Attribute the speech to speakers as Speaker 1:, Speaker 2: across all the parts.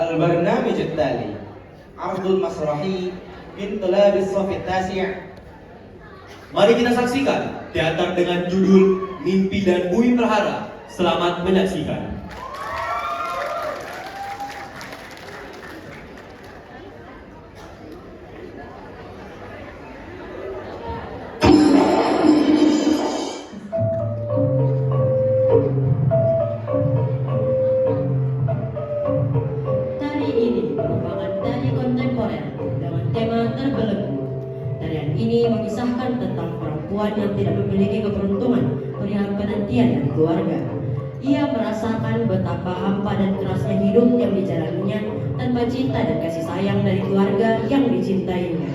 Speaker 1: البرنامج التالي عرض المسرحي من طلاب الصف التاسع.
Speaker 2: Mari kita saksikan teater dengan judul Mimpi dan Bumi Perhara. Selamat menyaksikan.
Speaker 3: Tari ini merupakan tari kontemporer dengan tema terbelenggu. Tarian ini mengisahkan tentang perempuan yang tidak memiliki keberuntungan perihal penantian dari keluarga. Ia merasakan betapa hampa dan kerasnya hidup yang dijalaninya tanpa cinta dan kasih sayang dari keluarga yang dicintainya.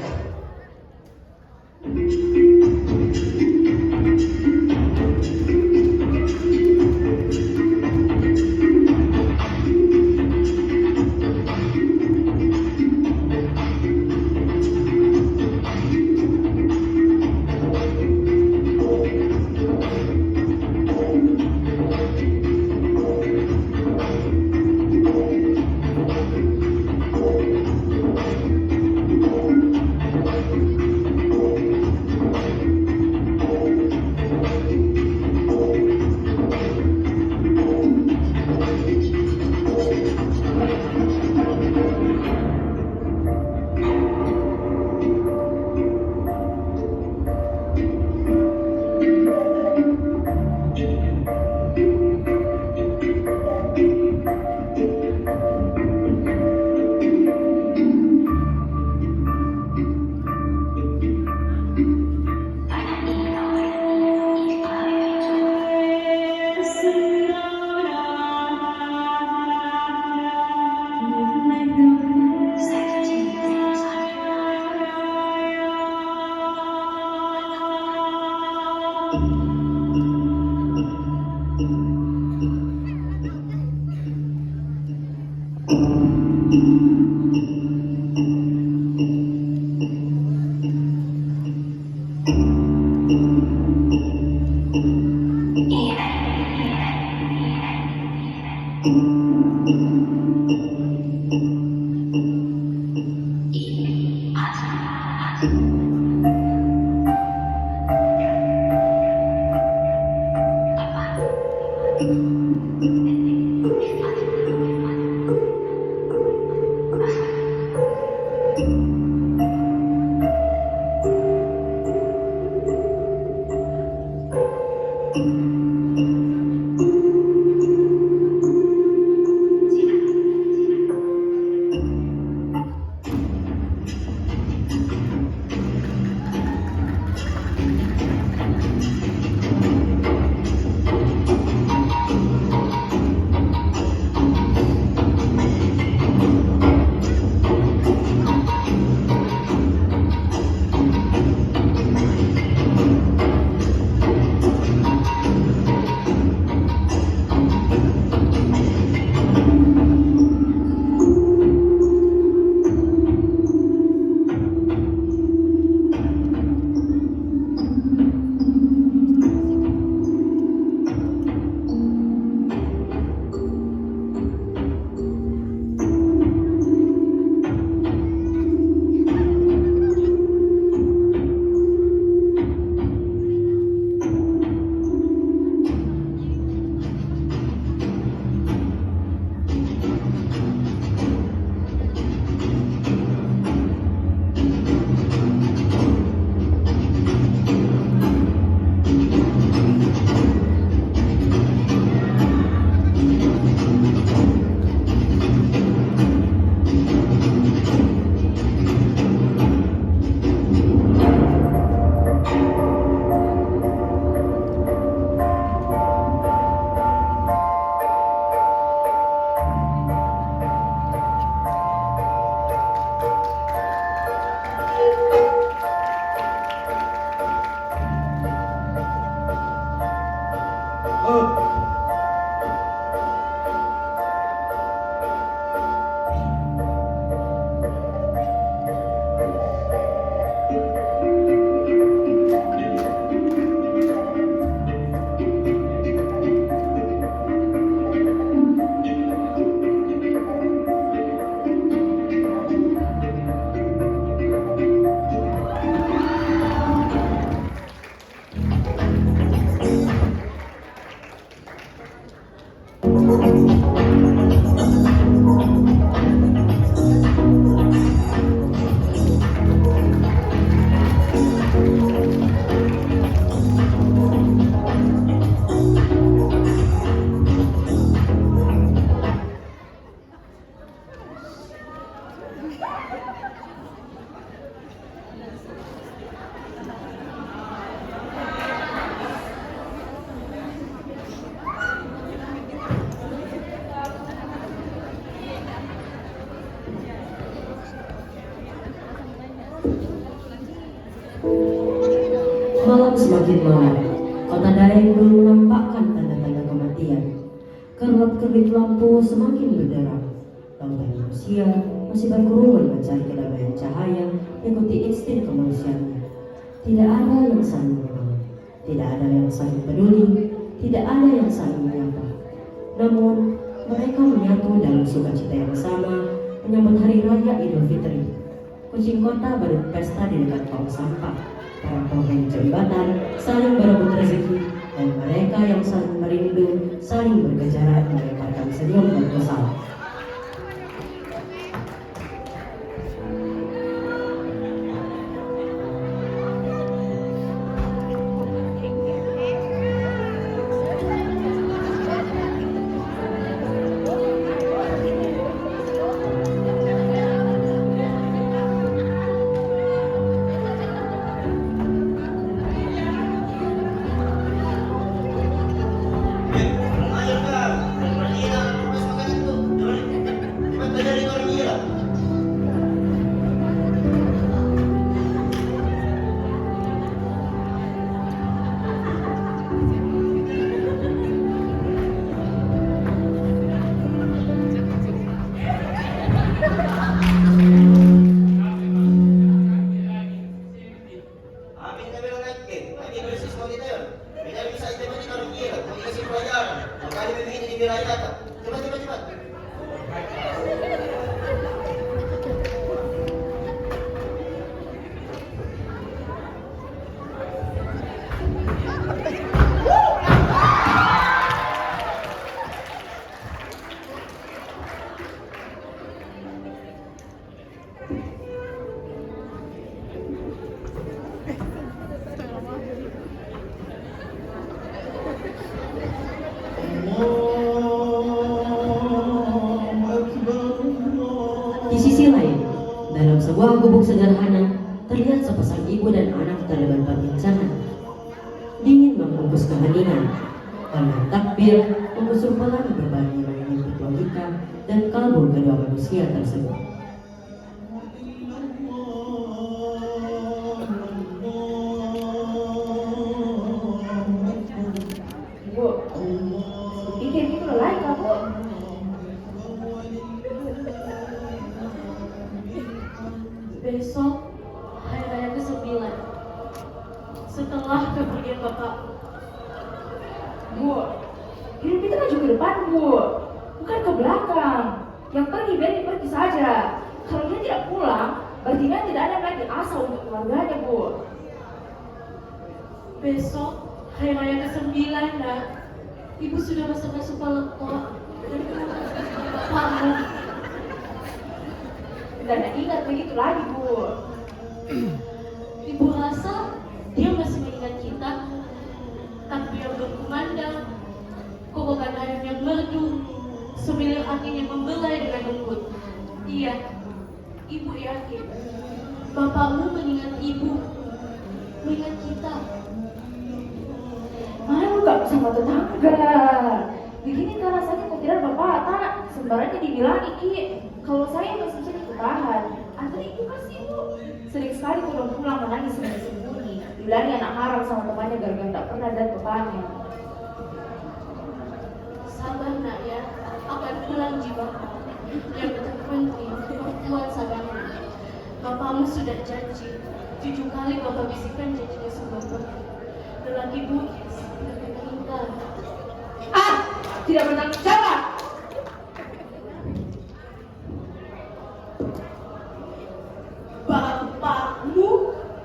Speaker 3: Malam semakin malam, kota Daeng belum menampakkan tanda-tanda kematian. Kerlap-kerlip lampu semakin berderap. Lautan manusia masih berkerumun mencari kedamaian cahaya mengikuti insting kemanusiaannya. Tidak ada yang saling mengenal, tidak ada yang saling peduli, tidak ada yang saling menyapa. Namun, mereka menyatu dalam sukacita yang sama menyambut Hari Raya Idul Fitri. Kucing kota berpesta di dekat tong sampah. Para penghuni jembatan saling berebut rezeki, dan mereka yang saling merindu saling berkejaran melemparkan senyum dan kesal. Di sisi lain, dalam sebuah gubuk sederhana, terlihat sepasang ibu dan anak terlibat perbincangan. Dingin membungkus keheningan, karena takbir menggusur pelan berbagai menyebut logika dan kalbu kedua manusia tersebut.
Speaker 4: Bu, bikin gitu lagi kamu.
Speaker 5: Besok hari raya ke-9 setelah kepergian Bapak.
Speaker 4: Bu, hidup kita maju ke depan, Bu, bukan ke belakang. Yang pergi biar pergi saja. Kalau dia tidak pulang, berarti dia tidak ada lagi asa untuk keluarganya, Bu.
Speaker 5: Besok hari raya ke-9, Nak. Ibu sudah masak-masak lekok dan kamu.
Speaker 4: Dan ingat begitu lagi, Bu.
Speaker 5: Ibu rasa dia masih mengingat kita, tapi yang berkumandang, kokokan ayam yang merdu, semilir angin yang membelai dengan lembut. Iya, ibu yakin bapakmu mengingat ibu, mengingat kita.
Speaker 4: Malu gak sama tetangga. Begini karena saya kutiran bapak tak sembarangnya dibilang Iki. Kalau saya masih bisa ditahan, antara ibu kasih Bu. Sering sekali pulang menangis sembunyi. Dibilangnya anak haram sama temannya gara-gara tak pernah lihat bapaknya.
Speaker 5: Sabar nak ya, akan pulang jiwa. Yang terpenting, perempuan sabarnya. Bapakmu sudah janji, 7 kali bapak bisikkan janjinya sebelum lelaki bugis, tapi meninggal.
Speaker 4: Tidak bertanggung jawab.
Speaker 5: Bapakmu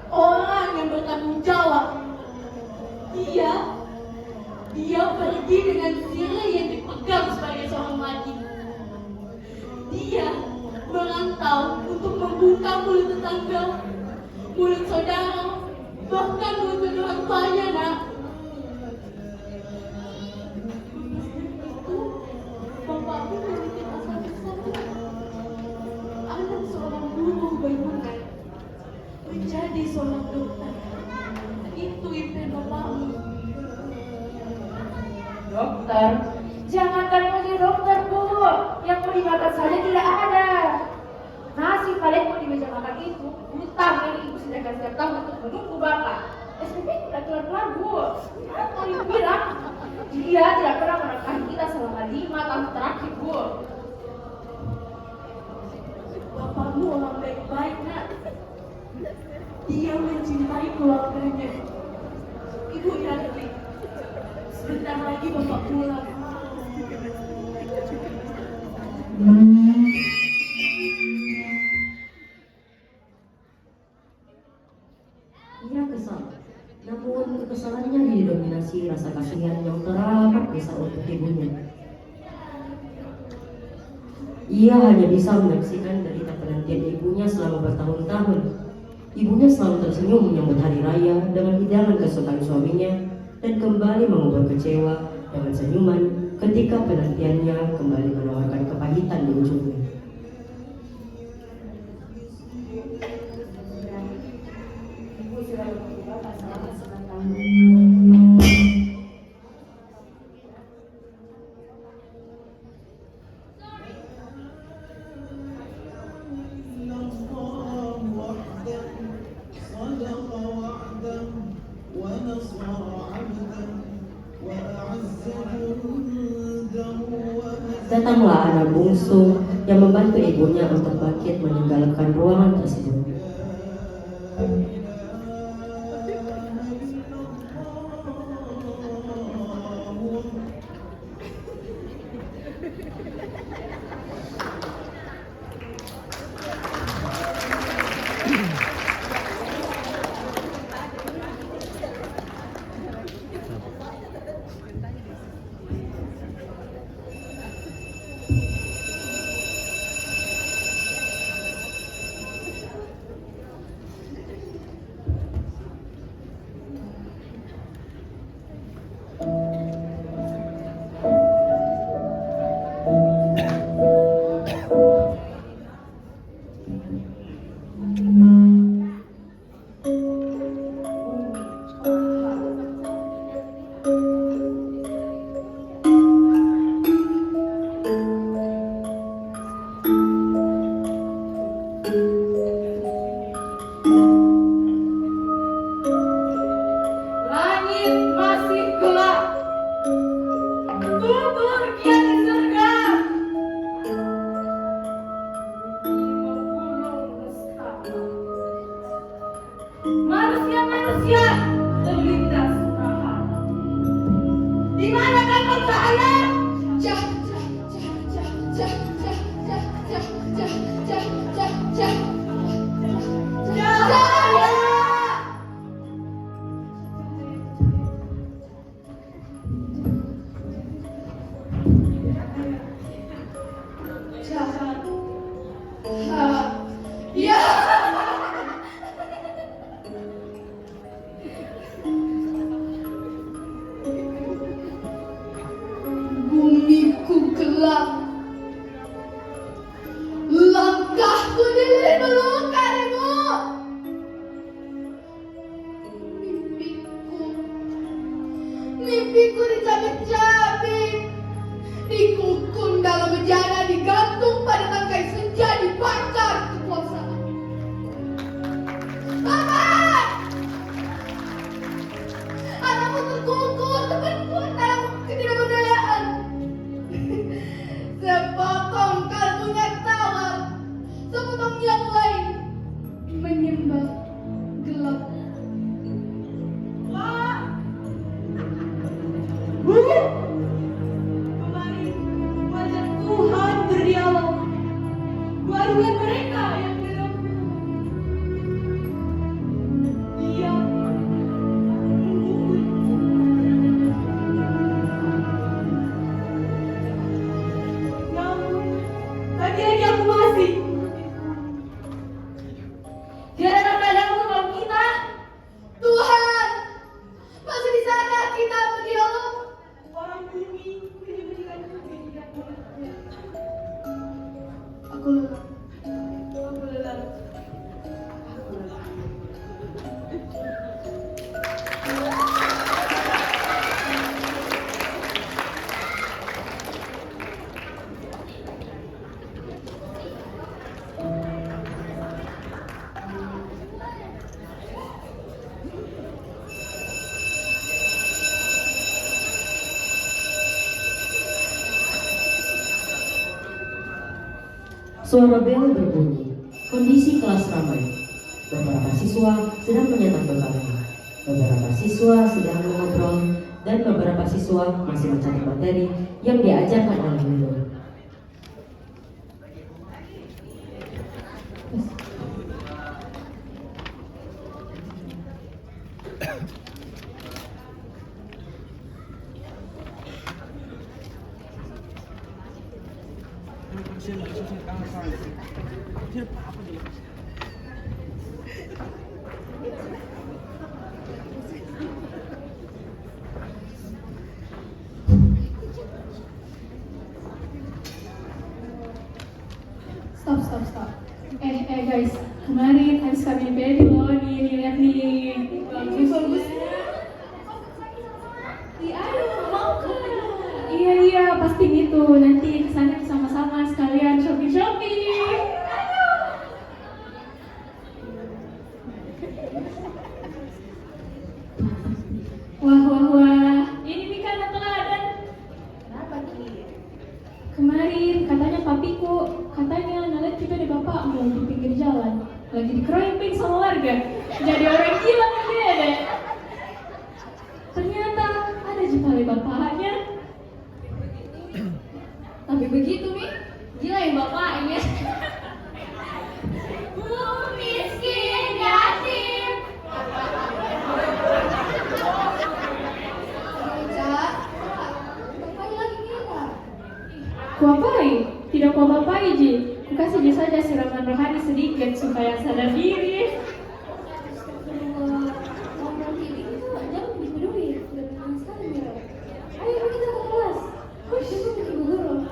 Speaker 5: orang yang bertanggung jawab. Dia pergi dengan sirih yang dipegang membuka mulut tetangga, mulut saudara, bahkan mulut orang tuanya, nak. Bapakku memiliki asa besar. Anak seorang guru bangunan, menjadi seorang dokter. Itu impian bapakmu.
Speaker 4: Dokter, jangankan mau jadi dokter, Bu. Yang mau dimakan saja tidak ada. Nasi kalian mau di meja makan itu, hutang yang ibu sediakan setiap tahun untuk menunggu bapak. SPP tidak keluar-keluar, Bu. Apa ibu bilang? Dia tidak pernah menafkahi kita selama 5 tahun terakhir, Bu.
Speaker 5: Bapakmu orang baik-baik, nak. Dia mencintai keluarganya. Ibu yakin sebentar lagi bapak pulang.
Speaker 3: Ia kesal, namun kekesalannya didominasi rasa kasihan yang teramat besar untuk ibunya. Ia hanya bisa menyaksikan derita penantian ibunya selama bertahun-tahun. Ibunya selalu tersenyum menyambut hari raya dengan hidangan kesukaan suaminya dan kembali mengubah kecewa dengan senyuman ketika penantiannya kembali menawarkan kepahitan di ujungnya.
Speaker 4: Ibu sudah menunggu bapak selama 9 tahun.
Speaker 3: Datanglah anak bungsu yang membantu ibunya untuk bangkit meninggalkan ruangan tersebut.
Speaker 4: Langit masih gelap, kubur kian di surga. Gunung lestari, manusia-manusia terlintas perahan. Di mana kapal cahaya? Jah, jah, jah, jah, jah, jah, jah, jah, jah, jah, jah, jah. Cahaya! Jahat. Ya. Bumiku gelap. Langkahku diluluhkanmu. Mimpiku dicabik-cabik, dikukung dalam bejana, digantung pada tangkai senja, dibakar kekuasaan. Bapak! Anakmu terkungkung, terbentur dalam ketidakberdayaan. Sepotong kalbunya tawar, sepotong yang lain menyembah gelap. Pak! Bu! Kemarin wajah Tuhan berdialog. Bukan mereka yang mendengar. Dia mengukur. Namun lagi-lagi aku masih
Speaker 5: lelah. Aku lelah. Aku lelah.
Speaker 3: Suara bel berbunyi. Kondisi kelas ramai. Beberapa siswa sedang menyantap bekalnya. Beberapa siswa sedang mengobrol dan beberapa siswa masih mencatat materi yang diajarkan oleh guru.
Speaker 5: Stop. Guys, kemarin habis kami beli loh, nih lihat nih, bagus. Iya, ayo mau kan? Iya, pasti gitu. Nanti kesana sama-sama sekalian shopping. Ayo. Wah. Ini nih kan teladan.
Speaker 4: Kenapa Ki?
Speaker 5: Kemarin katanya papiku, ngeliat kita di bapakmu di pinggir jalan, lagi dikeroyok sama warga, jadi orang gila kan dia deh. Ternyata ada jepali bapaknya. Tapi begitu nih, gila yang bapaknya. Bu miskin yatim.
Speaker 4: Bapak lagi ngira.
Speaker 5: Kuapai, tidak kuapai ji. Kasih dia saja siraman rohani sedikit supaya sadar diri.
Speaker 4: Ngobrol ini kita jangan dipeduli. Udah tenang sekali Mira. Ayo kita ke kelas. Besok bikin guru.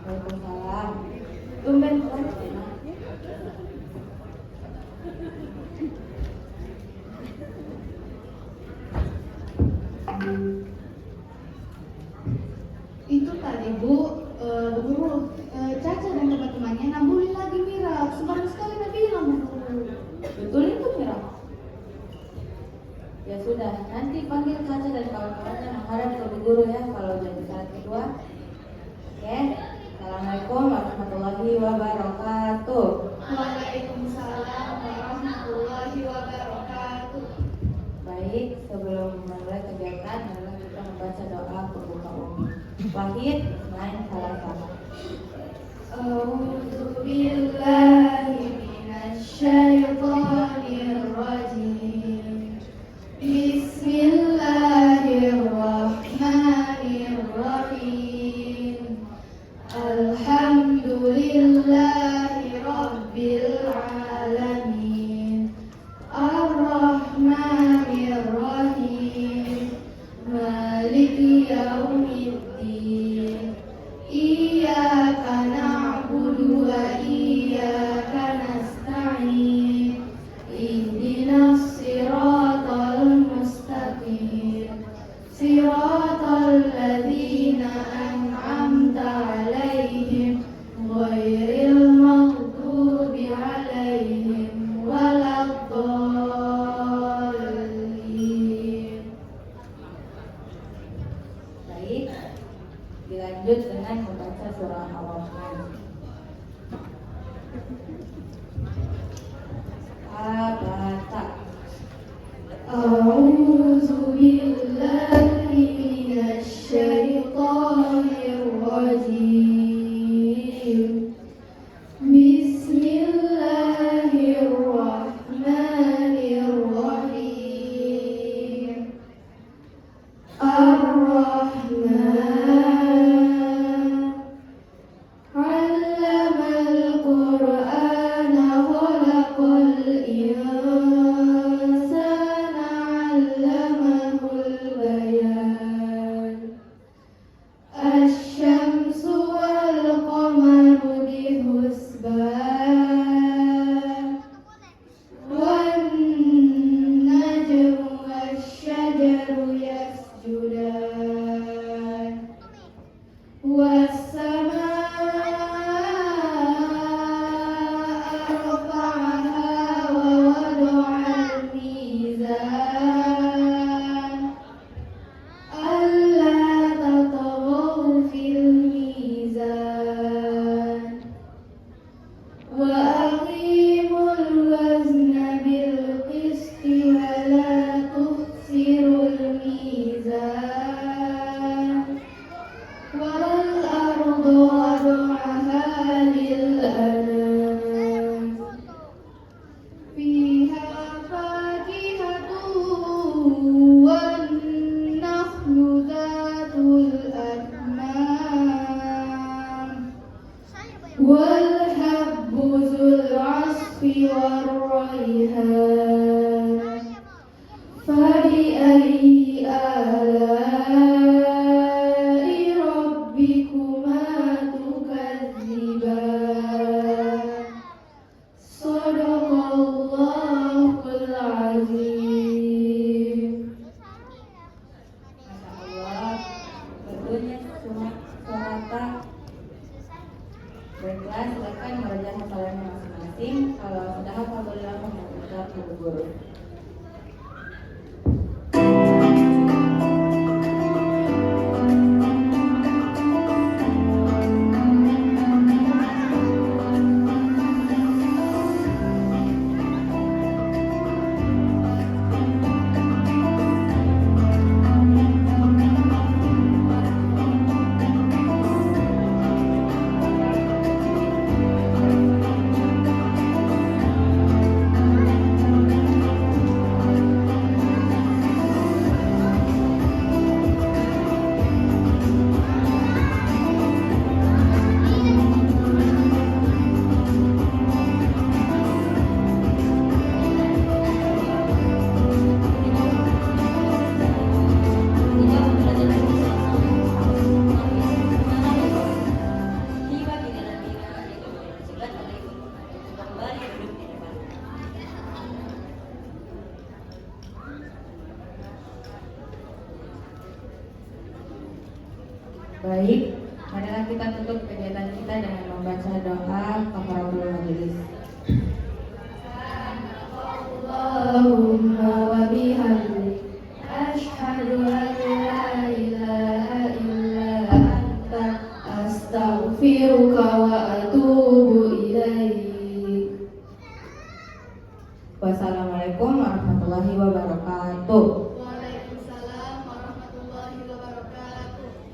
Speaker 4: Waalaikumsalam. Tumben banget.
Speaker 6: Itu tadi Bu Guru Caca dan teman-temannya nabulin lagi Mira. Sembarang sekali Nabi bilang Bu Guru.
Speaker 4: Betul itu Mira. Ya sudah, nanti panggil Caca dan kawan-kawannya menghadap ke Bu Guru ya kalau jadi syarat kedua. Oke. Assalamualaikum warahmatullahi wabarakatuh.
Speaker 6: Waalaikumsalam warahmatullahi wabarakatuh.
Speaker 4: Baik, sebelum memulai kegiatan adalah kita membaca doa pembuka umum. Wahid, main salah satu.
Speaker 6: A'udzu billahi minasy syaithanir rajim. Bismillahirrahmanirrahim. Alhamdulillahi rabbil alamin. Ar-Rahmanir Rahim. Maliki yaumiddin. Iyyaka na'budu wa iyyaka nasta'in. Ihdinas siratal mustaqim. Siratal ladzina an'amta 'alaihim ghairil maghdubi 'alaihim waladdallin.
Speaker 4: Baik. Dilanjut dengan membaca surah Ar-Rahman. Abata.
Speaker 6: A'udzu billahi minasy syaithanir rajim. Bismillahirrahmanirrahim. Ar-Rahman 'allamal Qur'ana khalaqal insana 'allamahul bayan. Asy-syamsu wal qamaru bihusban. Wan najmu wasy-syajaru yasjudan. Was-samaa'a rafa'aha wa wada'al mizan. Alla tatghaw fil mizan. Wa aqimul wazna bil qisti wa la tukhsirul mizan. Wal arda wada'aha lil anam. Fiha fakihatun wan nakhlu dhatul akmam. Wal habbu dzul 'asfi war rayhan. Fabi'ayyi ala'i rabbikuma tukadziban. Shadaqallahul azim.
Speaker 4: Masya Allah, betulnya surat. Baiklah, silakan membaca hafalannya masing-masing. Kalau sudah hafal, boleh langsung membaca ke guru. Baik, marilah kita tutup kegiatan kita dengan membaca doa kafaratul majelis.
Speaker 6: Allahumma wa bihamdik asyhadu an la ilaha illa anta astaghfiruka wa atubu ilaik.
Speaker 4: Wassalamualaikum warahmatullahi wabarakatuh.
Speaker 6: Waalaikumsalam warahmatullahi wabarakatuh.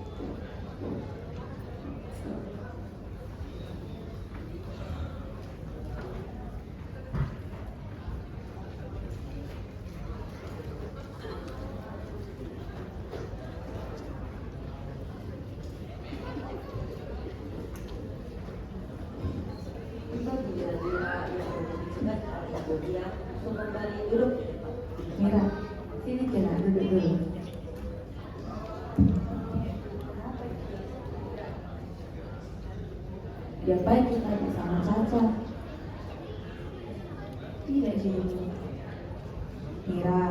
Speaker 3: Kembali duduk.
Speaker 4: Mira, sini Cina, duduk dulu. Diapain kita bersama Caca? Tidak sini. Mira,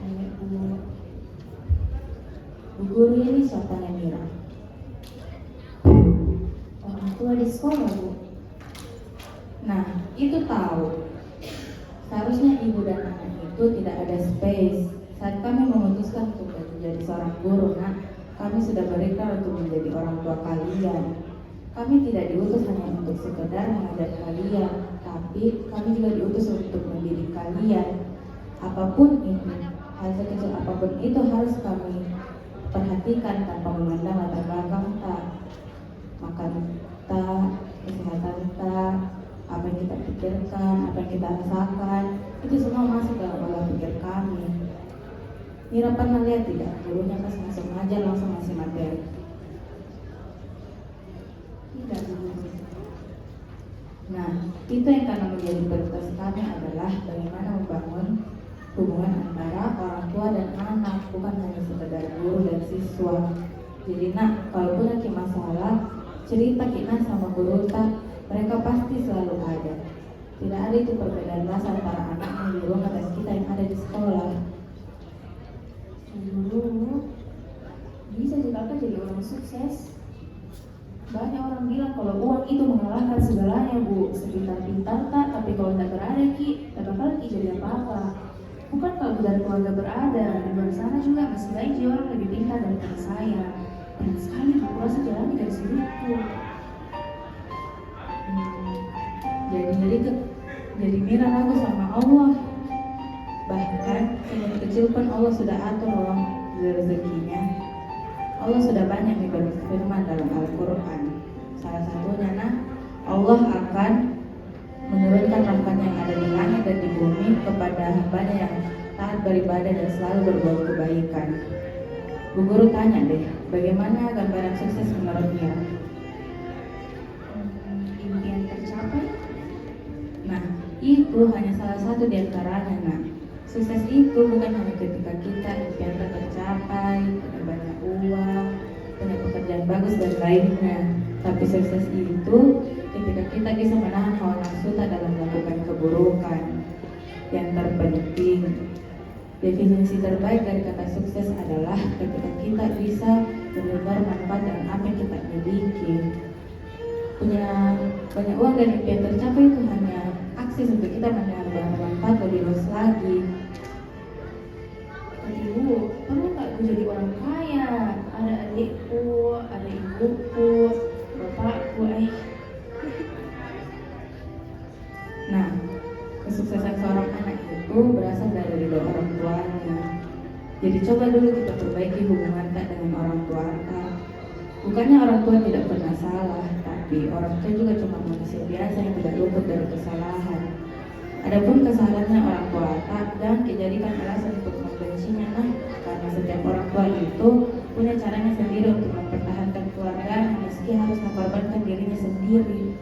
Speaker 4: nenek Bu guru ini siapanya Mira? Orang tua di sekolah, Bu. Nah, itu tahu. Seharusnya ibu dan anak itu tidak ada space saat kami memutuskan untuk menjadi seorang guru. Nah,
Speaker 7: kami sudah berikhtiar untuk menjadi orang tua kalian. Kami tidak diutus hanya untuk sekedar mengajar kalian, tapi kami juga diutus untuk mendidik kalian. Apapun itu, hal sekecil apapun itu harus kami perhatikan tanpa memandang latar belakang tak, makan tak, kesehatan tak, apa yang kita pikirkan, apa yang kita rasakan, itu semua masuk dalam pola pikir kami. Mira pernah lihat tidak, gurunya pas masuk ngajar langsung ngasih materi? Tidak, guru. Nah, itu yang karena menjadi prioritas kami adalah bagaimana membangun hubungan antara orang tua dan anak, bukan hanya sekedar guru dan siswa. Jadi nak, kalaupun lagi masalah, cerita kita sama guru tak, mereka pasti selalu ada. Tidak ada itu perbedaan rasa antara anak yang di rumah dan kita yang ada di sekolah.
Speaker 4: Guru, bisa juga kan jadi orang sukses. Banyak orang bilang kalau uang itu mengalahkan segalanya, Bu. Sepintar-pintar tak, tapi kalau tak berada Ki, tak bakal Ki jadi apa-apa. Bukan kalau dari keluarga berada, di luar sana juga masih banyak jadi orang lebih pintar daripada saya. Dan sekali aku rasa jalannya dari sudutku.
Speaker 7: Jadi Mira ragu sama Allah. Bahkan sejak kecil pun Allah sudah atur ruang rezekinya. Allah sudah banyak berfirman dalam Al-Quran. Salah satunya, nah, Allah akan menurunkan rahmat yang ada di langit dan di bumi kepada hambanya yang taat beribadah dan selalu berbuat kebaikan. Bu Guru tanya deh, bagaimana gambaran sukses menurut Mira?
Speaker 4: Impian tercapai.
Speaker 7: Nah, itu hanya salah satu di antaranya, nah. Sukses itu bukan hanya ketika kita impian tercapai, punya banyak uang, punya pekerjaan bagus dan lainnya. Tapi sukses itu ketika kita bisa menahan hawa nafsu tak dalam melakukan keburukan. Yang terpenting, definisi terbaik dari kata sukses adalah ketika kita bisa benar-benar manfaat dengan apa yang kita miliki. Punya banyak uang dan impian tercapai itu hanya akses untuk kita menambah manfaat lebih luas lagi.
Speaker 4: Ibu, perlu nggak gue jadi orang kaya? Ada adikku, ada ibuku, bapakku,
Speaker 7: Nah, kesuksesan seorang anak itu berasal dari ridho orang tuanya. Jadi coba dulu kita perbaiki hubungan tak dengan orang tua tak. Bukannya orang tua tidak pernah salah, tapi orang tua juga cuma manusia biasa yang tidak luput dari kesalahan. Adapun kesalahannya orang tua tak, dan dijadikan alasan untuk membencinya, nah, karena setiap orang tua itu punya caranya sendiri untuk mempertahankan keluarga, meski harus mengorbankan dirinya sendiri.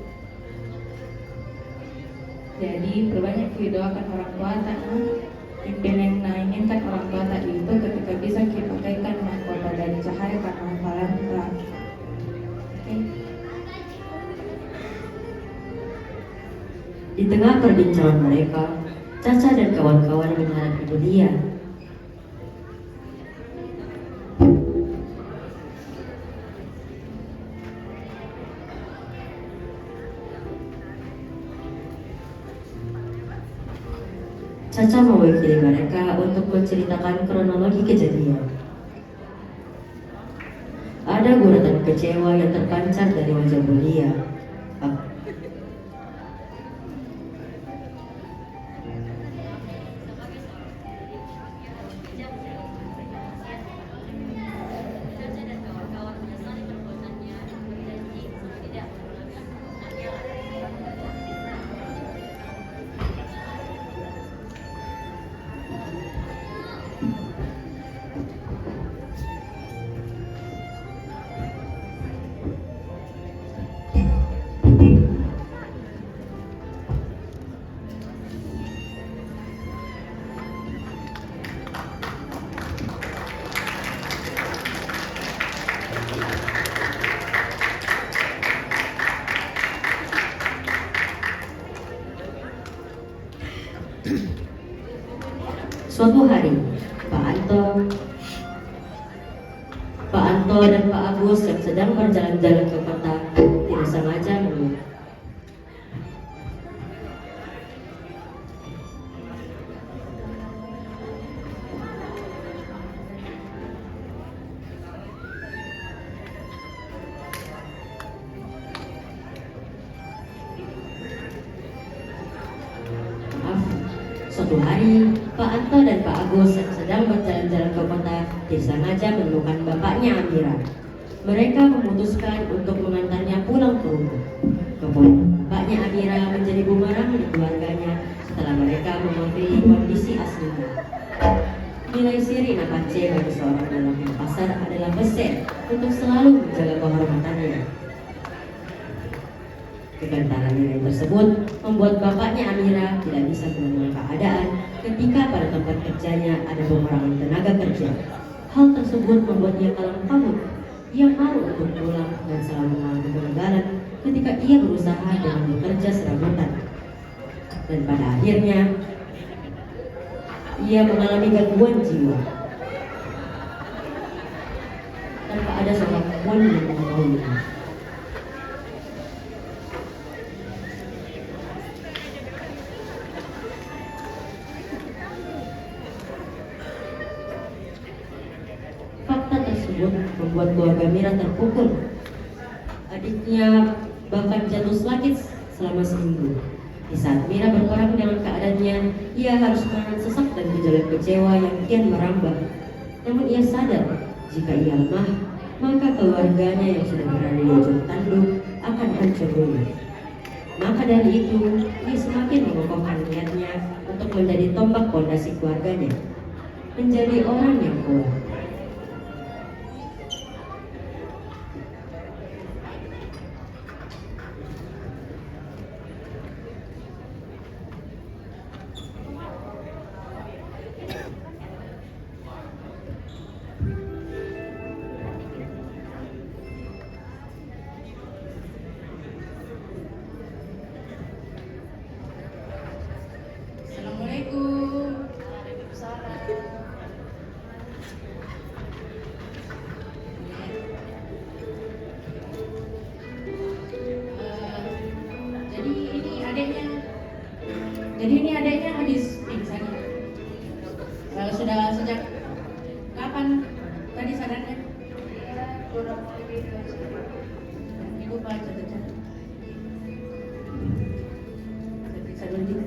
Speaker 7: Jadi perbanyak didoakan orang tua tak, nah. Impian yang inginkan orang tua tak itu ketika bisa kita pakaikan mahkota dari cahaya karena hafalan tak.
Speaker 3: Di tengah perbincangan mereka, Caca dan kawan-kawan menghadap Ibu Lia. Caca mewakili mereka untuk menceritakan kronologi kejadian. Ada guratan kecewa yang terpancar dari wajah Bu Lia. Suatu hari, Pak Anto dan Pak Agus yang sedang berjalan-jalan ke kota tidak sengaja menurut. Suatu hari, Pak Anto dan Pak Agus yang sedang berjalan-jalan ke kota tidak sengaja menemukan bapaknya Amira. Mereka memutuskan untuk mengantarnya pulang ke rumah. Kemudian bapaknya Amira menjadi bumerang di keluarganya setelah mereka mengakui kondisi aslinya. Nilai sirina pace bagi seorang dalang yang pasar adalah besar untuk selalu menjaga kehormatannya. Kegentaran nilai tersebut membuat bapaknya Amira tidak bisa mengenal keadaan ketika pada tempat kerjanya ada pengurangan tenaga kerja. Hal tersebut membuat dia kalang kabut. Ia malu untuk pulang dan selalu mengalami kegagalan ketika ia berusaha dengan bekerja serabutan. Dan pada akhirnya ia mengalami gangguan jiwa tanpa ada seorang pun yang mengetahuinya. Fakta tersebut membuat keluarga Mira terpukul. Adiknya bahkan jatuh sakit selama seminggu. Di saat Mira berperang dengan keadaannya, ia harus menahan sesak dan gejolak kecewa yang kian merambah. Namun ia sadar, jika ia lemah, maka keluarganya yang sudah berada di ujung tanduk akan hancur dulu. Maka dari itu, ia semakin mengokohkan niatnya untuk menjadi tombak pondasi keluarganya, menjadi orang yang kuat.
Speaker 6: Assalamualaikum. Jadi ini adiknya habis pingsan. Sudah sejak kapan tadi sadarnya?
Speaker 4: Kurang lebih 2 jam.
Speaker 6: Ibu Pak catat. Saya periksa dulu.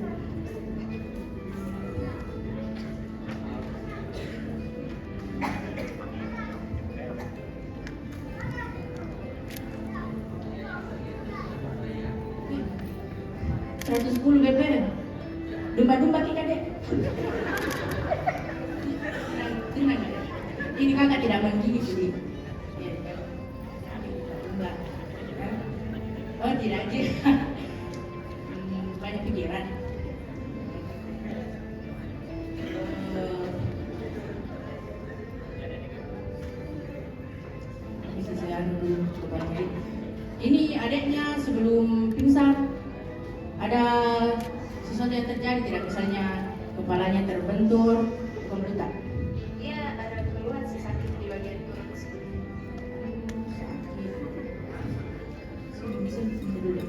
Speaker 6: $110 BPM. Domba-domba kita deh. Tenang ya. Ini kakak tidak menggigit jadi. Domba. Oh tidak aja. Banyak pikiran. Bisa saya dulu kepada ini adiknya sebelum pingsan ada sesuatu yang terjadi tidak, misalnya kepalanya terbentur komputer.
Speaker 4: Iya, ada keluhan sih sakit di bagian perut.
Speaker 6: Sini dulu.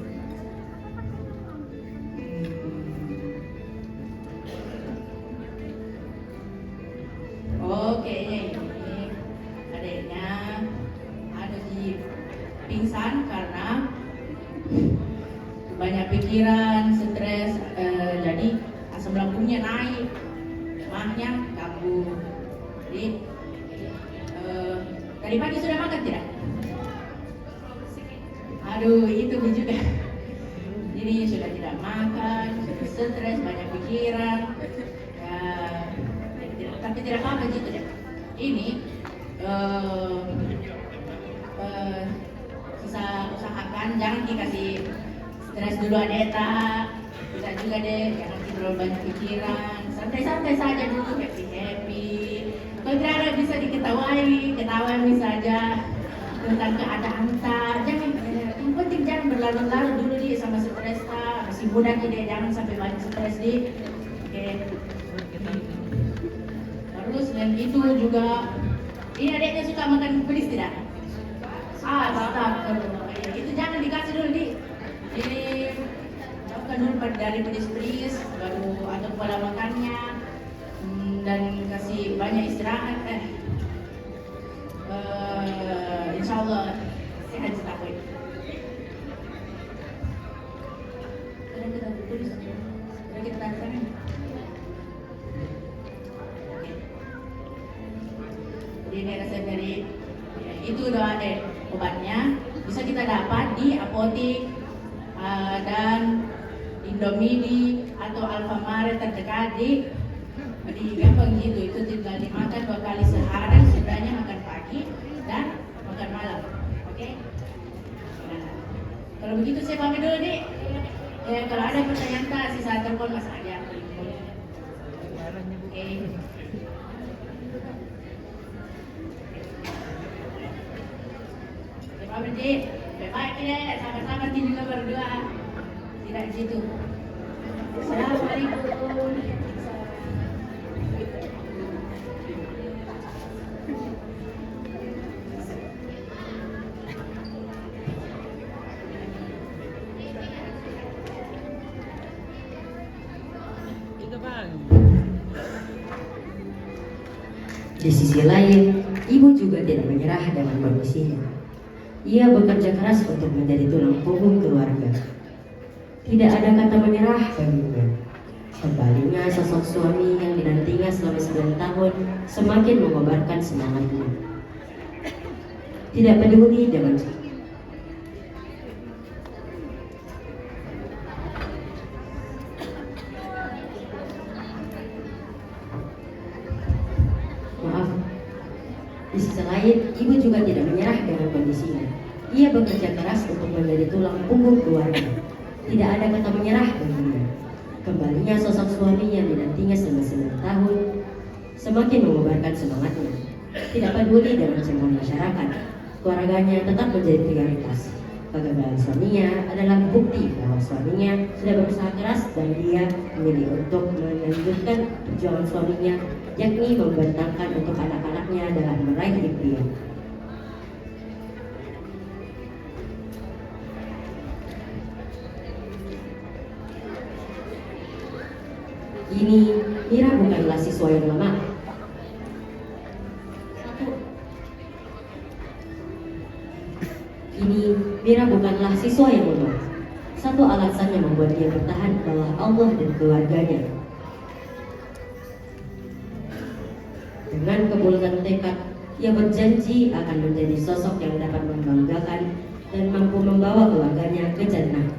Speaker 6: Oke, ini adiknya ada di pingsan karena banyak pikiran, stres, jadi asam lambungnya naik, mahnya kambuh. Jadi tadi pagi sudah makan tidak? Aduh, itu juga. Jadi sudah tidak makan, sudah stres, banyak pikiran. Tapi tidak apa-apa gitu ya. Ini usahakan jangan dikasih stres dulu adeta, bisa juga deh, jangan terlalu banyak pikiran, santai-santai saja dulu, happy. Kalau tidak ada bisa diketawain, ketawain saja tentang keadaan tak, jangan, yang penting jangan berlarut-larut dulu di sama stres tak, masih muda deh, jangan sampai banyak stres di. Oke. Terus dan itu juga, ini adiknya suka makan pedas tidak? Astagfirullah, itu jangan dikasih dulu di. Ini jauhkan dulu dari pedas-pedas, baru atur pola makannya, dan kasih banyak istirahat. Insya Allah sehat setakwin. Kita tulis, kita tarik tangan. Jadi itu doa obatnya bisa kita dapat di apotik dan Indomie atau Alfamart terdekat di gampang gitu. Itu tinggal dimakan 2 kali sehari, sudahnya makan pagi dan makan malam. Oke? Nah, kalau begitu saya pamit dulu nih. Kalau ada pertanyaan tak sisa telepon Mas aja. Oke. Saya pamit nih. Baik ya, sama-sama juga berdua. Tidak gitu. Assalamualaikum.
Speaker 3: Di sisi lain, ibu juga tidak menyerah dengan kondisinya. Ia bekerja keras untuk menjadi tulang punggung keluarga. Tidak ada kata menyerah baginya. Sebaliknya, sosok suami yang dinantinya selama 9 tahun semakin mengobarkan semangatnya. Tidak peduli dengan Di sisi lain, ibu juga tidak menyerah dengan kondisinya. Ia bekerja keras untuk menjadi tulang punggung keluarga. Tidak ada kata menyerah baginya. Kembalinya sosok suami yang dinantinya selama 9 tahun semakin mengobarkan semangatnya. Tidak peduli dengan cemooh masyarakat, keluarganya tetap menjadi prioritas. Kegagalan suaminya adalah bukti bahwa suaminya sudah berusaha keras dan dia memilih untuk melanjutkan perjuangan suaminya, yakni membentangkan untuk anak-anaknya dalam meraih impian. Ini Mira bukanlah siswa yang lemah. Ini Mira bukanlah siswa yang lemah. Satu alasan yang membuat dia bertahan adalah Allah dan keluarganya. Dengan kebulatan tekad, ia berjanji akan menjadi sosok yang dapat membanggakan dan mampu membawa keluarganya ke jannah.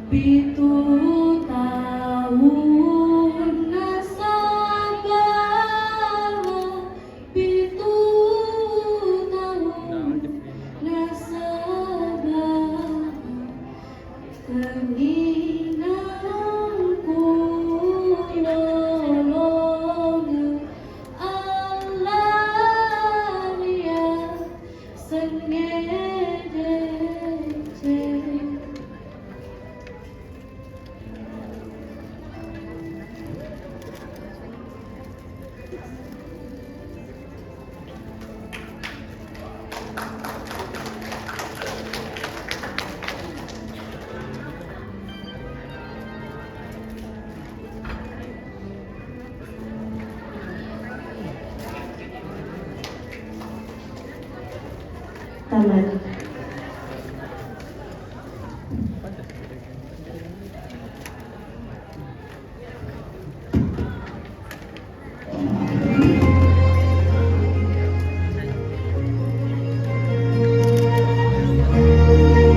Speaker 5: Pitu tahun nasabah, pitu tahun nasabah, keninangku lolong Allah ya sengede.
Speaker 3: Taman.